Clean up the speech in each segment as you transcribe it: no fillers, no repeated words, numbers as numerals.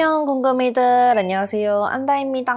안녕 궁금이들, 안녕하세요, 안다입니다.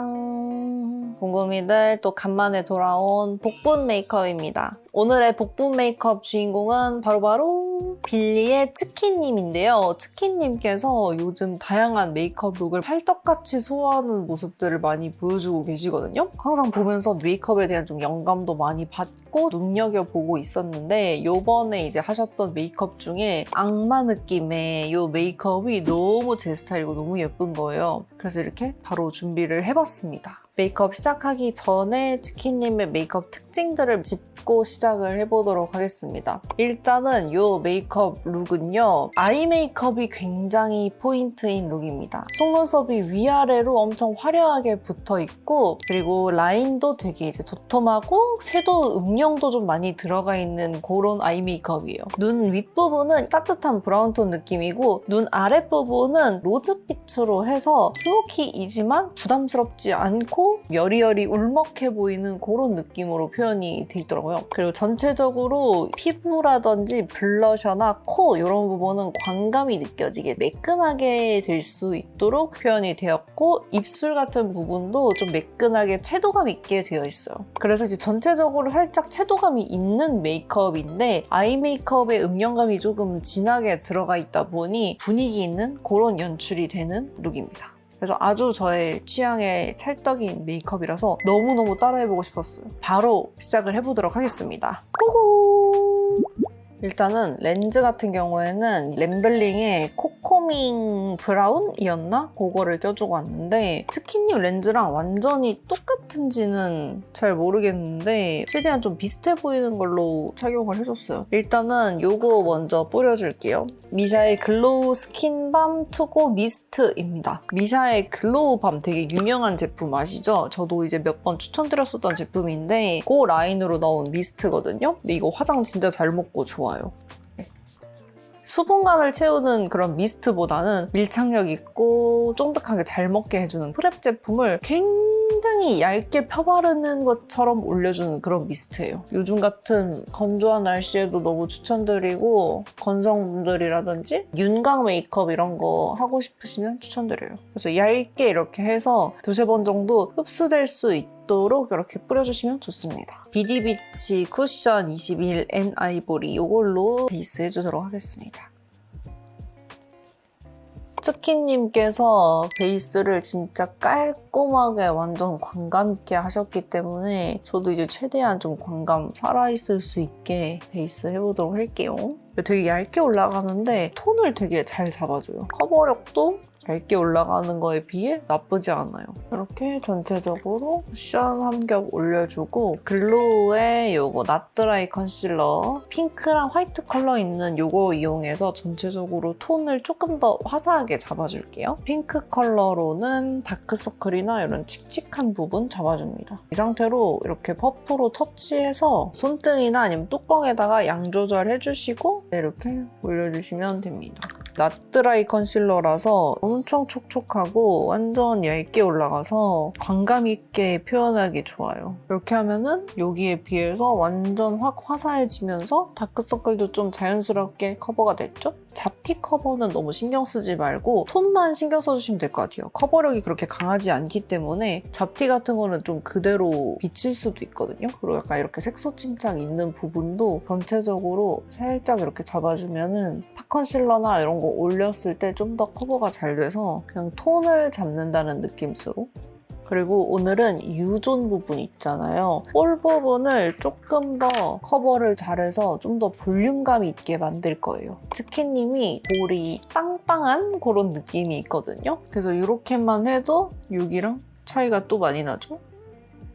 궁금이들, 또 간만에 돌아온 복분 메이크업입니다. 오늘의 복분 메이크업 주인공은 바로 빌리의 츠키님인데요. 츠키님께서 요즘 다양한 메이크업 룩을 찰떡같이 소화하는 모습들을 많이 보여주고 계시거든요. 항상 보면서 메이크업에 대한 좀 영감도 많이 받고 눈여겨보고 있었는데, 요번에 이제 하셨던 메이크업 중에 악마 느낌의 이 메이크업이 너무 제 스타일이고 너무 예쁜 거예요. 그래서 이렇게 바로 준비를 해봤습니다. 메이크업 시작하기 전에 츠키님의 메이크업 특징들을 짚고 시작을 해보도록 하겠습니다. 일단은 이 메이크업 룩은요, 아이 메이크업이 굉장히 포인트인 룩입니다. 속눈썹이 위아래로 엄청 화려하게 붙어있고, 그리고 라인도 되게 이제 도톰하고 섀도우 음영도 좀 많이 들어가 있는 그런 아이 메이크업이에요. 눈 윗부분은 따뜻한 브라운톤 느낌이고, 눈 아랫부분은 로즈빛으로 해서 스모키이지만 부담스럽지 않고 여리여리 울먹해 보이는 그런 느낌으로 표현이 돼 있더라고요. 그리고 전체적으로 피부라든지 블러셔나 코 이런 부분은 광감이 느껴지게 매끈하게 될 수 있도록 표현이 되었고, 입술 같은 부분도 좀 매끈하게 채도감 있게 되어 있어요. 그래서 이제 전체적으로 살짝 채도감이 있는 메이크업인데, 아이 메이크업의 음영감이 조금 진하게 들어가 있다 보니 분위기 있는 그런 연출이 되는 룩입니다. 그래서 아주 저의 취향의 찰떡인 메이크업이라서 너무너무 따라해보고 싶었어요. 바로 시작을 해보도록 하겠습니다. 고고! 일단은 렌즈 같은 경우에는 램블링의 코코밍 브라운이었나? 그거를 껴주고 왔는데, 츠키님 렌즈랑 완전히 똑같은지는 잘 모르겠는데 최대한 좀 비슷해 보이는 걸로 착용을 해줬어요. 일단은 요거 먼저 뿌려줄게요. 미샤의 글로우 스킨밤 투고 미스트입니다. 미샤의 글로우 밤 되게 유명한 제품 아시죠? 저도 이제 몇 번 추천드렸었던 제품인데 그 라인으로 나온 미스트거든요. 근데 이거 화장 진짜 잘 먹고 좋아요. 수분감을 채우는 그런 미스트보다는 밀착력 있고 쫀득하게 잘 먹게 해주는 프렙 제품을 굉장히 얇게 펴바르는 것처럼 올려주는 그런 미스트예요. 요즘 같은 건조한 날씨에도 너무 추천드리고, 건성분들이라든지 윤곽 메이크업 이런 거 하고 싶으시면 추천드려요. 그래서 얇게 이렇게 해서 두세 번 정도 흡수될 수 있도록 이렇게 뿌려주시면 좋습니다. 비디비치 쿠션 21 앤 아이보리 이걸로 베이스 해주도록 하겠습니다. 츠키님께서 베이스를 진짜 깔끔하게 완전 광감 있게 하셨기 때문에 저도 이제 최대한 좀 광감 살아있을 수 있게 베이스 해보도록 할게요. 되게 얇게 올라가는데 톤을 되게 잘 잡아줘요. 커버력도 얇게 올라가는 거에 비해 나쁘지 않아요. 이렇게 전체적으로 쿠션 한 겹 올려주고, 글로우의 요거 낫드라이 컨실러 핑크랑 화이트 컬러 있는 요거 이용해서 전체적으로 톤을 조금 더 화사하게 잡아줄게요. 핑크 컬러로는 다크서클이나 이런 칙칙한 부분 잡아줍니다. 이 상태로 이렇게 퍼프로 터치해서 손등이나 아니면 뚜껑에다가 양 조절해주시고 이렇게 올려주시면 됩니다. 낫드라이 컨실러라서 엄청 촉촉하고 완전 얇게 올라가서 광감 있게 표현하기 좋아요. 이렇게 하면은 여기에 비해서 완전 확 화사해지면서 다크서클도 좀 자연스럽게 커버가 됐죠? 잡티 커버는 너무 신경 쓰지 말고 톤만 신경 써주시면 될 것 같아요. 커버력이 그렇게 강하지 않기 때문에 잡티 같은 거는 좀 그대로 비칠 수도 있거든요. 그리고 약간 이렇게 색소 침착 있는 부분도 전체적으로 살짝 이렇게 잡아주면은 팝컨실러나 이런 거 올렸을 때 좀 더 커버가 잘 돼서 그냥 톤을 잡는다는 느낌으로. 그리고 오늘은 유존 부분 있잖아요. 볼 부분을 조금 더 커버를 잘해서 좀 더 볼륨감 있게 만들 거예요. 츠키님이 볼이 빵빵한 그런 느낌이 있거든요. 그래서 이렇게만 해도 여기랑 차이가 또 많이 나죠?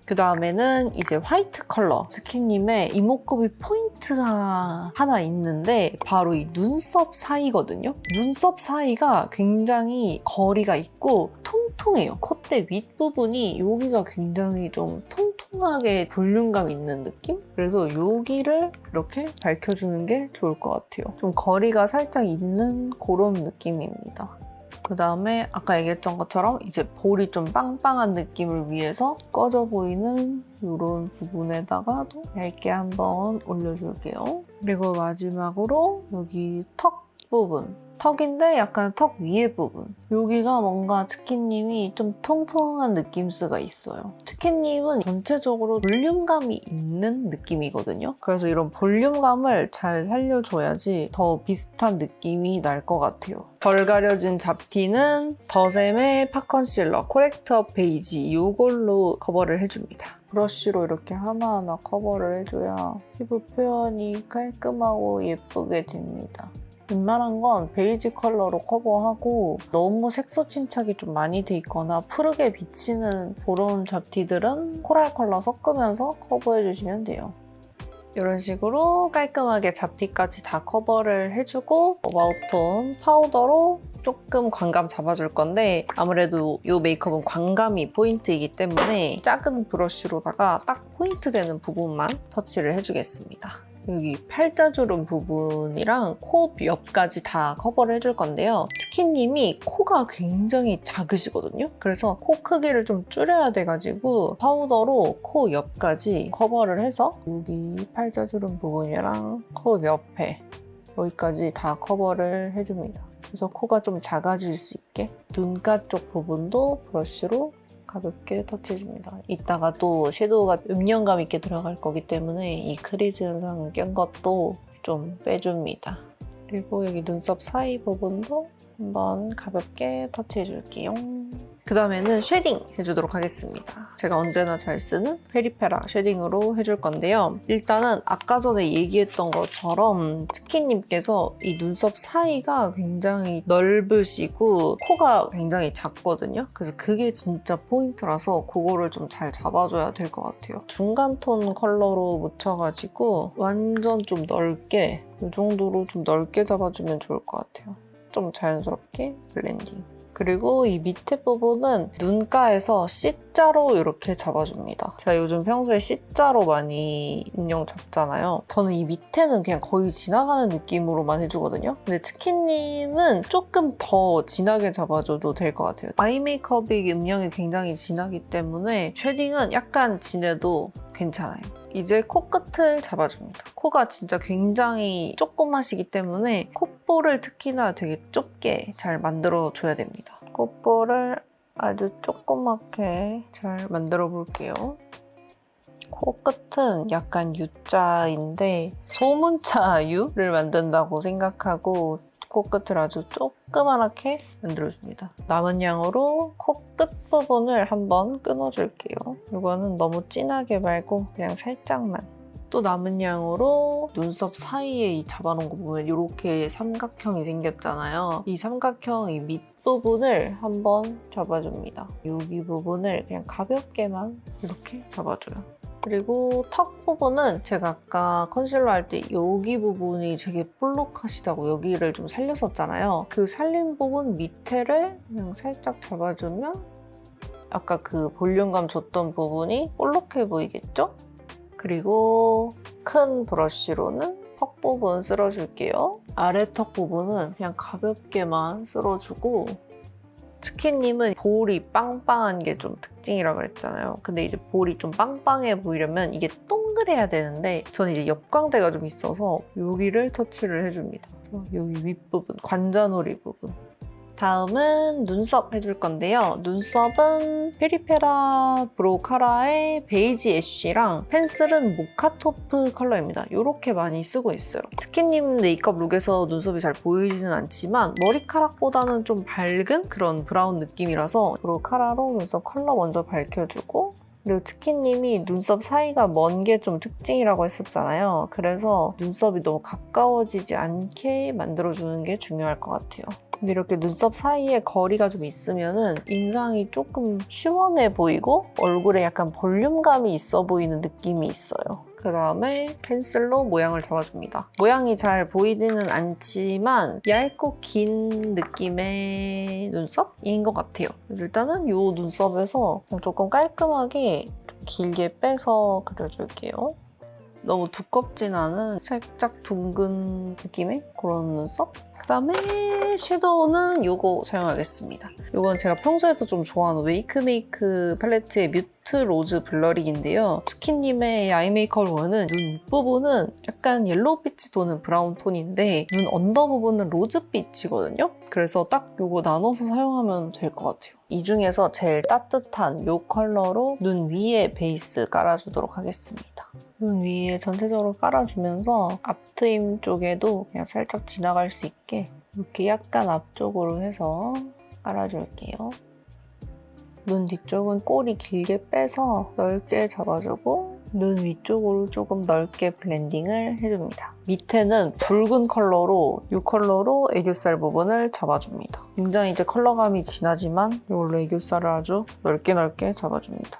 그 다음에는 이제 화이트 컬러. 츠키님의 이목구비 포인트가 하나 있는데 바로 이 눈썹 사이거든요. 눈썹 사이가 굉장히 거리가 있고 통통해요. 콧대 윗부분이 여기가 굉장히 좀 통통하게 볼륨감 있는 느낌? 그래서 여기를 이렇게 밝혀주는 게 좋을 것 같아요. 좀 거리가 살짝 있는 그런 느낌입니다. 그 다음에 아까 얘기했던 것처럼 이제 볼이 좀 빵빵한 느낌을 위해서 꺼져 보이는 이런 부분에다가도 얇게 한번 올려줄게요. 그리고 마지막으로 여기 턱 부분, 턱인데 약간 턱 위에 부분. 여기가 뭔가 치킨님이 좀 통통한 느낌스가 있어요. 치킨님은 전체적으로 볼륨감이 있는 느낌이거든요. 그래서 이런 볼륨감을 잘 살려줘야지 더 비슷한 느낌이 날 것 같아요. 덜 가려진 잡티는 더샘의 파 컨실러 코렉트업 베이지 이걸로 커버를 해줍니다. 브러쉬로 이렇게 하나하나 커버를 해줘야 피부 표현이 깔끔하고 예쁘게 됩니다. 웬만한 건 베이지 컬러로 커버하고 너무 색소 침착이 좀 많이 돼 있거나 푸르게 비치는 그런 잡티들은 코랄 컬러 섞으면서 커버해주시면 돼요. 이런 식으로 깔끔하게 잡티까지 다 커버를 해주고 와우톤 파우더로 조금 광감 잡아줄 건데 아무래도 이 메이크업은 광감이 포인트이기 때문에 작은 브러쉬로다가 딱 포인트 되는 부분만 터치를 해주겠습니다. 여기 팔자주름 부분이랑 코 옆까지 다 커버를 해줄 건데요. 치킨님이 코가 굉장히 작으시거든요. 그래서 코 크기를 좀 줄여야 돼가지고 파우더로 코 옆까지 커버를 해서 여기 팔자주름 부분이랑 코 옆에 여기까지 다 커버를 해줍니다. 그래서 코가 좀 작아질 수 있게 눈가 쪽 부분도 브러쉬로 가볍게 터치해줍니다. 이따가 또 섀도우가 음영감 있게 들어갈 거기 때문에 이 크리즈 현상 깬 것도 좀 빼줍니다. 그리고 여기 눈썹 사이 부분도 한번 가볍게 터치해줄게요. 그 다음에는 쉐딩 해주도록 하겠습니다. 제가 언제나 잘 쓰는 페리페라 쉐딩으로 해줄 건데요. 일단은 아까 전에 얘기했던 것처럼 치킨님께서 이 눈썹 사이가 굉장히 넓으시고 코가 굉장히 작거든요. 그래서 그게 진짜 포인트라서 그거를 좀 잘 잡아줘야 될 것 같아요. 중간 톤 컬러로 묻혀가지고 완전 좀 넓게 이 정도로 좀 넓게 잡아주면 좋을 것 같아요. 좀 자연스럽게 블렌딩. 그리고 이 밑에 부분은 눈가에서 C자로 이렇게 잡아줍니다. 제가 요즘 평소에 C자로 많이 인형 잡잖아요. 저는 이 밑에는 그냥 거의 지나가는 느낌으로만 해주거든요. 근데 치킨님은 조금 더 진하게 잡아줘도 될 것 같아요. 아이 메이크업이 음영이 굉장히 진하기 때문에 쉐딩은 약간 진해도 괜찮아요. 이제 코끝을 잡아줍니다. 코가 진짜 굉장히 조그마시기 때문에 콧볼을 특히나 되게 좁게 잘 만들어줘야 됩니다. 콧볼을 아주 조그맣게 잘 만들어 볼게요. 코끝은 약간 U자인데 소문자 U를 만든다고 생각하고 코끝을 아주 조그맣게 만들어줍니다. 남은 양으로 코끝 부분을 한번 끊어줄게요. 이거는 너무 진하게 말고 그냥 살짝만. 또 남은 양으로 눈썹 사이에 이 잡아놓은 거 보면 이렇게 삼각형이 생겼잖아요. 이 삼각형 이 밑부분을 한번 잡아줍니다. 여기 부분을 그냥 가볍게만 이렇게 잡아줘요. 그리고 턱 부분은 제가 아까 컨실러 할 때 여기 부분이 되게 볼록하시다고 여기를 좀 살렸었잖아요. 그 살린 부분 밑에를 그냥 살짝 잡아주면 아까 그 볼륨감 줬던 부분이 볼록해 보이겠죠? 그리고 큰 브러쉬로는 턱 부분 쓸어줄게요. 아래 턱 부분은 그냥 가볍게만 쓸어주고 치킨님은 볼이 빵빵한 게 좀 특징이라 그랬잖아요. 근데 이제 볼이 좀 빵빵해 보이려면 이게 동그래야 되는데 저는 이제 옆광대가 좀 있어서 여기를 터치를 해줍니다. 여기 윗부분, 관자놀이 부분. 다음은 눈썹 해줄 건데요. 눈썹은 페리페라 브로우 카라의 베이지 애쉬랑 펜슬은 모카토프 컬러입니다. 이렇게 많이 쓰고 있어요. 치킨님 메이크업 룩에서 눈썹이 잘 보이지는 않지만 머리카락보다는 좀 밝은 그런 브라운 느낌이라서 브로우 카라로 눈썹 컬러 먼저 밝혀주고 그리고 치킨님이 눈썹 사이가 먼 게 좀 특징이라고 했었잖아요. 그래서 눈썹이 너무 가까워지지 않게 만들어주는 게 중요할 것 같아요. 근데 이렇게 눈썹 사이에 거리가 좀 있으면은 인상이 조금 시원해 보이고 얼굴에 약간 볼륨감이 있어 보이는 느낌이 있어요. 그 다음에 펜슬로 모양을 잡아줍니다. 모양이 잘 보이지는 않지만 얇고 긴 느낌의 눈썹인 것 같아요. 일단은 이 눈썹에서 그냥 조금 깔끔하게 좀 길게 빼서 그려줄게요. 너무 두껍진 않은 살짝 둥근 느낌의 그런 눈썹. 그 다음에 섀도우는 이거 사용하겠습니다. 이건 제가 평소에도 좀 좋아하는 웨이크메이크 팔레트의 뮤트 소프트 로즈 블러링인데요. 스킨님의 아이 메이크업 원은 눈 윗부분은 약간 옐로우빛이 도는 브라운 톤인데 눈 언더 부분은 로즈빛이거든요. 그래서 딱 요거 나눠서 사용하면 될 것 같아요. 이 중에서 제일 따뜻한 이 컬러로 눈 위에 베이스 깔아주도록 하겠습니다. 눈 위에 전체적으로 깔아주면서 앞트임 쪽에도 그냥 살짝 지나갈 수 있게 이렇게 약간 앞쪽으로 해서 깔아줄게요. 눈 뒤쪽은 꼬리 길게 빼서 넓게 잡아주고 눈 위쪽으로 조금 넓게 블렌딩을 해줍니다. 밑에는 붉은 컬러로 이 컬러로 애교살 부분을 잡아줍니다. 굉장히 이제 컬러감이 진하지만 이걸로 애교살을 아주 넓게 잡아줍니다.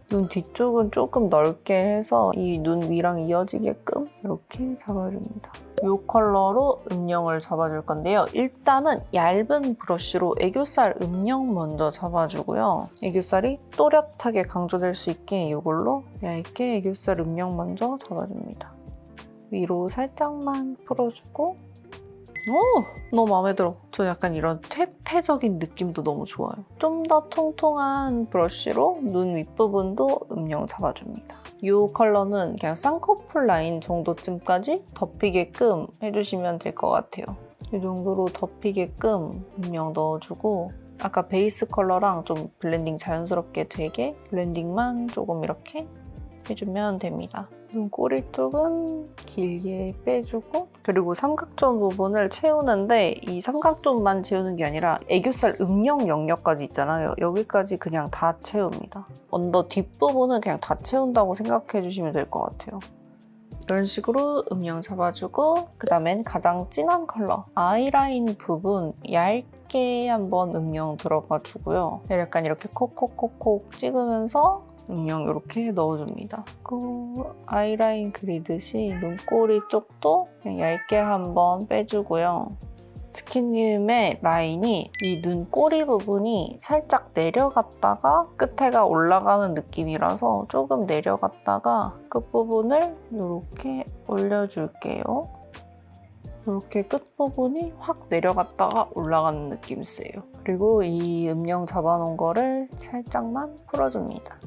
눈 뒤쪽은 조금 넓게 해서 이 눈 위랑 이어지게끔 이렇게 잡아줍니다. 이 컬러로 음영을 잡아줄 건데요. 일단은 얇은 브러쉬로 애교살 음영 먼저 잡아주고요. 애교살이 또렷하게 강조될 수 있게 이걸로 얇게 애교살 음영 먼저 잡아줍니다. 위로 살짝만 풀어주고 오! 너무 마음에 들어. 저 약간 이런 퇴폐적인 느낌도 너무 좋아요. 좀 더 통통한 브러쉬로 눈 윗부분도 음영 잡아줍니다. 이 컬러는 그냥 쌍꺼풀 라인 정도쯤까지 덮이게끔 해주시면 될 것 같아요. 이 정도로 덮이게끔 음영 넣어주고 아까 베이스 컬러랑 좀 블렌딩 자연스럽게 되게 블렌딩만 조금 이렇게 해주면 됩니다. 눈꼬리 쪽은 길게 빼주고 그리고 삼각존 부분을 채우는데 이 삼각존만 채우는 게 아니라 애교살 음영 영역까지 있잖아요. 여기까지 그냥 다 채웁니다. 언더 뒷부분은 그냥 다 채운다고 생각해 주시면 될 것 같아요. 이런 식으로 음영 잡아주고 그 다음엔 가장 진한 컬러 아이라인 부분 얇게 한번 음영 들어가 주고요. 약간 이렇게 콕콕콕콕 찍으면서 음영 이렇게 넣어줍니다. 그리고 아이라인 그리듯이 눈꼬리 쪽도 그냥 얇게 한번 빼주고요. 스킨님의 라인이 이 눈꼬리 부분이 살짝 내려갔다가 끝에가 올라가는 느낌이라서 조금 내려갔다가 끝부분을 이렇게 올려줄게요. 이렇게 끝부분이 확 내려갔다가 올라가는 느낌이세요. 그리고 이 음영 잡아놓은 거를 살짝만 풀어줍니다.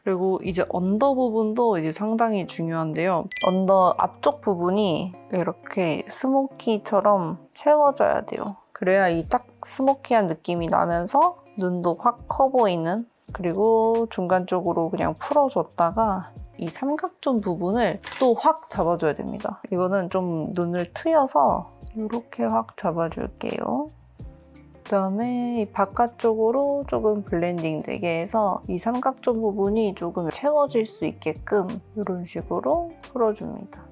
그리고 이제 언더 부분도 이제 상당히 중요한데요. 언더 앞쪽 부분이 이렇게 스모키처럼 채워져야 돼요. 그래야 이 딱 스모키한 느낌이 나면서 눈도 확 커 보이는 그리고 중간 쪽으로 그냥 풀어줬다가 이 삼각존 부분을 또 확 잡아줘야 됩니다. 이거는 좀 눈을 트여서 이렇게 확 잡아줄게요. 그다음에 이 바깥쪽으로 조금 블렌딩 되게 해서 이 삼각존 부분이 조금 채워질 수 있게끔 이런 식으로 풀어줍니다.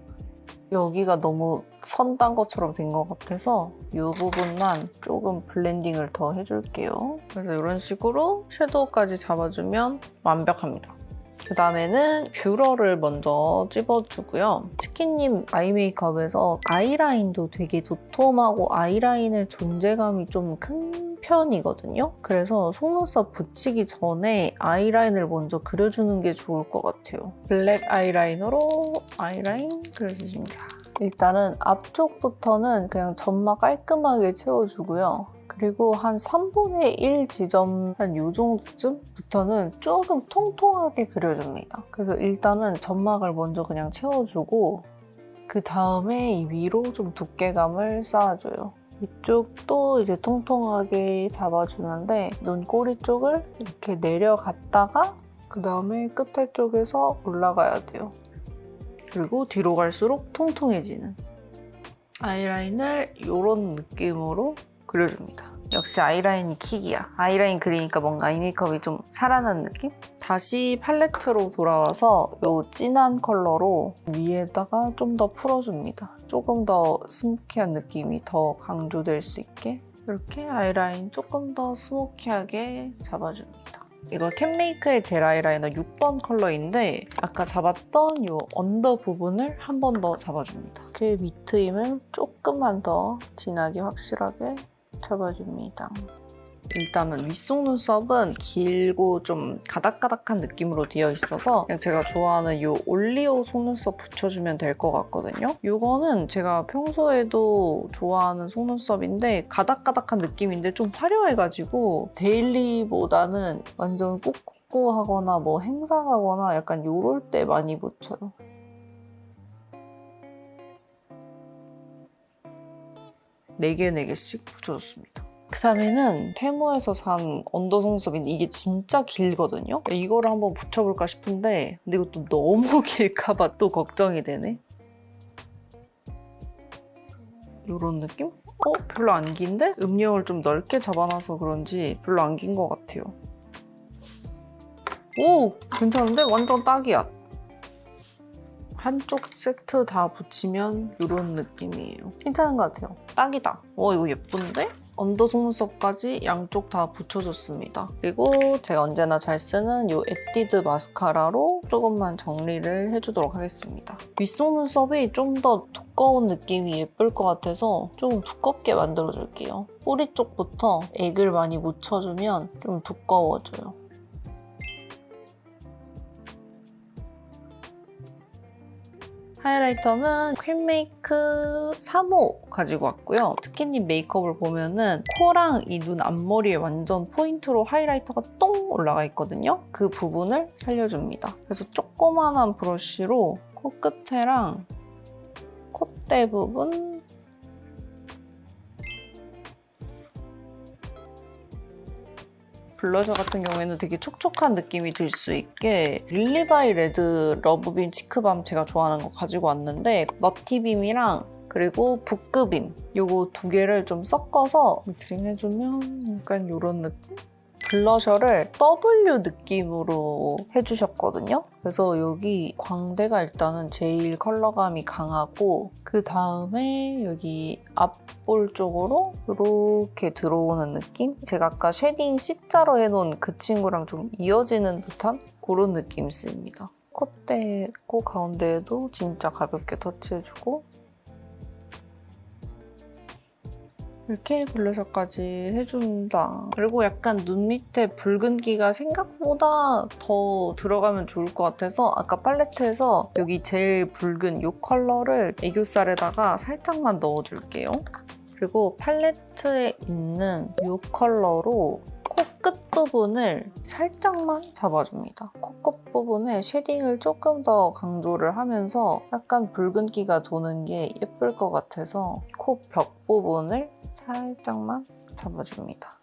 여기가 너무 선단 것처럼 된 것 같아서 이 부분만 조금 블렌딩을 더 해줄게요. 그래서 이런 식으로 섀도우까지 잡아주면 완벽합니다. 그 다음에는 뷰러를 먼저 찝어주고요. 스킨님 아이 메이크업에서 아이라인도 되게 도톰하고 아이라인의 존재감이 좀 큰 편이거든요. 그래서 속눈썹 붙이기 전에 아이라인을 먼저 그려주는 게 좋을 것 같아요. 블랙 아이라이너로 아이라인 그려주십니다. 일단은 앞쪽부터는 그냥 점막 깔끔하게 채워주고요. 그리고 한 3분의 1 지점 한 요 정도쯤부터는 조금 통통하게 그려줍니다. 그래서 일단은 점막을 먼저 그냥 채워주고 그 다음에 이 위로 좀 두께감을 쌓아줘요. 이쪽도 이제 통통하게 잡아주는데 눈꼬리 쪽을 이렇게 내려갔다가 그 다음에 끝에 쪽에서 올라가야 돼요. 그리고 뒤로 갈수록 통통해지는 아이라인을 이런 느낌으로 그려줍니다. 역시 아이라인이 킥이야. 아이라인 그리니까 뭔가 아이 메이크업이 좀 살아난 느낌? 다시 팔레트로 돌아와서 이 진한 컬러로 위에다가 좀 더 풀어줍니다. 조금 더 스모키한 느낌이 더 강조될 수 있게 이렇게 아이라인 조금 더 스모키하게 잡아줍니다. 이거 캔메이크의 젤 아이라이너 6번 컬러인데 아까 잡았던 이 언더 부분을 한 번 더 잡아줍니다. 이렇게 밑트임을 조금만 더 진하게 확실하게 잡아줍니다. 일단은 윗속눈썹은 길고 좀 가닥가닥한 느낌으로 되어 있어서 그냥 제가 좋아하는 이 올리오 속눈썹 붙여주면 될 것 같거든요. 이거는 제가 평소에도 좋아하는 속눈썹인데 가닥가닥한 느낌인데 좀 화려해가지고 데일리보다는 완전 꾹꾹하거나 뭐 행사 가거나 약간 요럴 때 많이 붙여요. 네 개씩 붙여줬습니다. 그 다음에는 테무에서 산 언더 속눈썹인데 이게 진짜 길거든요? 이거를 한번 붙여볼까 싶은데 근데 이것도 너무 길까봐 또 걱정이 되네. 이런 느낌? 별로 안 긴데? 음영을 좀 넓게 잡아놔서 그런지 별로 안 긴 것 같아요. 오! 괜찮은데? 완전 딱이야. 한쪽 세트 다 붙이면 이런 느낌이에요. 괜찮은 것 같아요. 딱이다. 이거 예쁜데? 언더 속눈썹까지 양쪽 다 붙여줬습니다. 그리고 제가 언제나 잘 쓰는 이 에뛰드 마스카라로 조금만 정리를 해주도록 하겠습니다. 윗속눈썹이 좀 더 두꺼운 느낌이 예쁠 것 같아서 조금 두껍게 만들어줄게요. 뿌리 쪽부터 액을 많이 묻혀주면 좀 두꺼워져요. 하이라이터는 퀸메이크 3호 가지고 왔고요. 스킨님 메이크업을 보면은 코랑 이 눈 앞머리에 완전 포인트로 하이라이터가 똥 올라가 있거든요. 그 부분을 살려줍니다. 그래서 조그만한 브러쉬로 코끝에랑 콧대 부분 블러셔 같은 경우에는 되게 촉촉한 느낌이 들 수 있게 릴리바이 레드 러브빔 치크밤 제가 좋아하는 거 가지고 왔는데 너티빔이랑 그리고 붓그빔 요거 두 개를 좀 섞어서 믹싱 해주면 약간 이런 느낌? 블러셔를 W 느낌으로 해주셨거든요. 그래서 여기 광대가 일단은 제일 컬러감이 강하고 그 다음에 여기 앞볼 쪽으로 이렇게 들어오는 느낌? 제가 아까 쉐딩 C자로 해놓은 그 친구랑 좀 이어지는 듯한 그런 느낌이 씁니다. 콧대, 코 가운데에도 진짜 가볍게 터치해주고 이렇게 블러셔까지 해준다. 그리고 약간 눈 밑에 붉은기가 생각보다 더 들어가면 좋을 것 같아서 아까 팔레트에서 여기 제일 붉은 이 컬러를 애교살에다가 살짝만 넣어줄게요. 그리고 팔레트에 있는 이 컬러로 코끝 부분을 살짝만 잡아줍니다. 코끝 부분에 쉐딩을 조금 더 강조를 하면서 약간 붉은기가 도는 게 예쁠 것 같아서 코 벽 부분을 살짝만 잡아줍니다.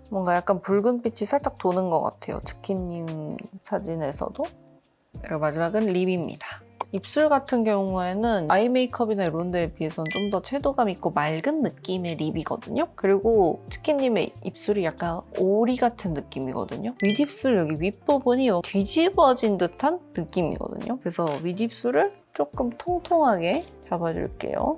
뭔가 약간 붉은빛이 살짝 도는 것 같아요. 치키님 사진에서도. 그리고 마지막은 립입니다. 입술 같은 경우에는 아이 메이크업이나 이런 데에 비해서는 좀 더 채도감 있고 맑은 느낌의 립이거든요. 그리고 치키님의 입술이 약간 오리 같은 느낌이거든요. 윗입술 여기 윗부분이 뒤집어진 듯한 느낌이거든요. 그래서 윗입술을 조금 통통하게 잡아줄게요.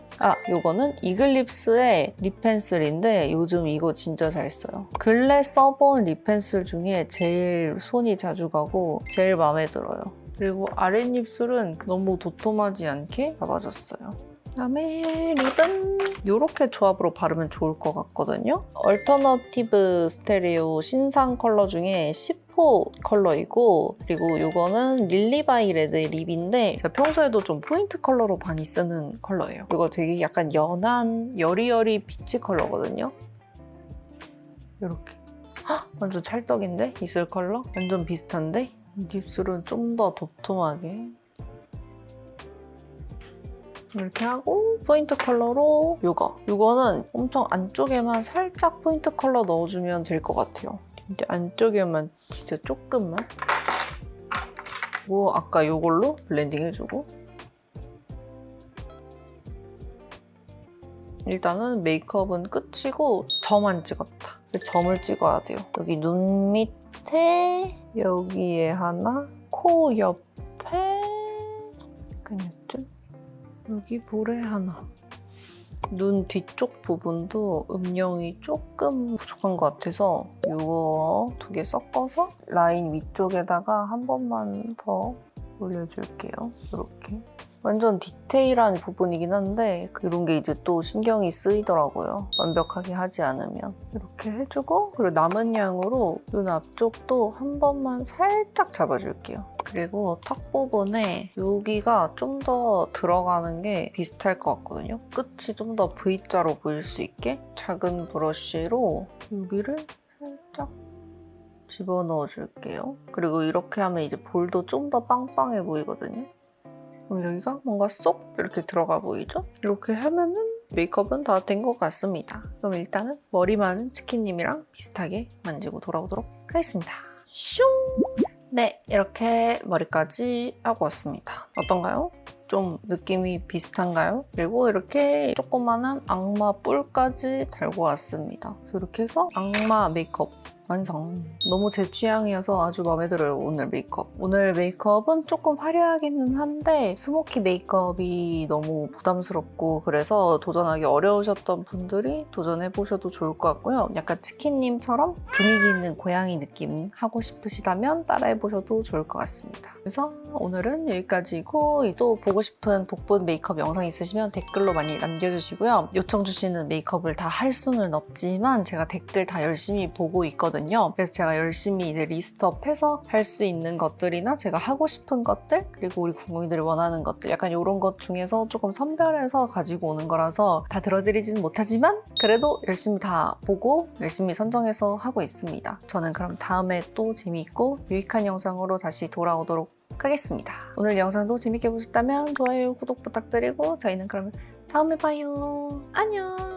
이거는 이글립스의 립 펜슬인데 요즘 이거 진짜 잘 써요. 근래 써본 립 펜슬 중에 제일 손이 자주 가고 제일 마음에 들어요. 그리고 아랫입술은 너무 도톰하지 않게 잡아줬어요. 그다음에 립은 이렇게 조합으로 바르면 좋을 것 같거든요. 얼터너티브 스테레오 신상 컬러 중에 10호 컬러이고 그리고 이거는 릴리바이 레드의 립인데 제가 평소에도 좀 포인트 컬러로 많이 쓰는 컬러예요. 이거 되게 약간 연한 여리여리 피치 컬러거든요. 이렇게. 완전 찰떡인데? 입술 컬러? 완전 비슷한데? 립술은 좀 더 도톰하게 이렇게 하고 포인트 컬러로 이거는 엄청 안쪽에만 살짝 포인트 컬러 넣어주면 될 것 같아요. 진짜 안쪽에만 진짜 조금만 아까 이걸로 블렌딩 해주고 일단은 메이크업은 끝이고 점만 찍었다. 점을 찍어야 돼요. 여기 눈 밑에 여기에 하나 코 옆에 약간 요쯤 여기 볼에 하나 눈 뒤쪽 부분도 음영이 조금 부족한 것 같아서 이거 두 개 섞어서 라인 위쪽에다가 한 번만 더 올려줄게요. 이렇게 완전 디테일한 부분이긴 한데 이런 게 이제 또 신경이 쓰이더라고요. 완벽하게 하지 않으면. 이렇게 해주고 그리고 남은 양으로 눈 앞쪽도 한 번만 살짝 잡아줄게요. 그리고 턱 부분에 여기가 좀 더 들어가는 게 비슷할 것 같거든요. 끝이 좀 더 V자로 보일 수 있게 작은 브러쉬로 여기를 살짝 집어넣어 줄게요. 그리고 이렇게 하면 이제 볼도 좀 더 빵빵해 보이거든요. 그럼 여기가 뭔가 쏙 이렇게 들어가 보이죠? 이렇게 하면은 메이크업은 다 된 것 같습니다. 그럼 일단은 머리만 치킨님이랑 비슷하게 만지고 돌아오도록 하겠습니다. 슝! 네, 이렇게 머리까지 하고 왔습니다. 어떤가요? 좀 느낌이 비슷한가요? 그리고 이렇게 조그마한 악마 뿔까지 달고 왔습니다. 이렇게 해서 악마 메이크업 완성. 너무 제 취향이어서 아주 마음에 들어요, 오늘 메이크업. 오늘 메이크업은 조금 화려하기는 한데 스모키 메이크업이 너무 부담스럽고 그래서 도전하기 어려우셨던 분들이 도전해보셔도 좋을 것 같고요. 약간 치킨님처럼 분위기 있는 고양이 느낌 하고 싶으시다면 따라해보셔도 좋을 것 같습니다. 그래서 오늘은 여기까지고 또 보고 싶은 복분 메이크업 영상 있으시면 댓글로 많이 남겨주시고요. 요청 주시는 메이크업을 다 할 수는 없지만 제가 댓글 다 열심히 보고 있거든요. 그래서 제가 열심히 이제 리스트업해서 할 수 있는 것들이나 제가 하고 싶은 것들 그리고 우리 궁금이들이 원하는 것들 약간 이런 것 중에서 조금 선별해서 가지고 오는 거라서 다 들어드리지는 못하지만 그래도 열심히 다 보고 열심히 선정해서 하고 있습니다. 저는 그럼 다음에 또 재미있고 유익한 영상으로 다시 돌아오도록 하겠습니다. 오늘 영상도 재밌게 보셨다면 좋아요, 구독 부탁드리고 저희는 그러면 다음에 봐요. 안녕!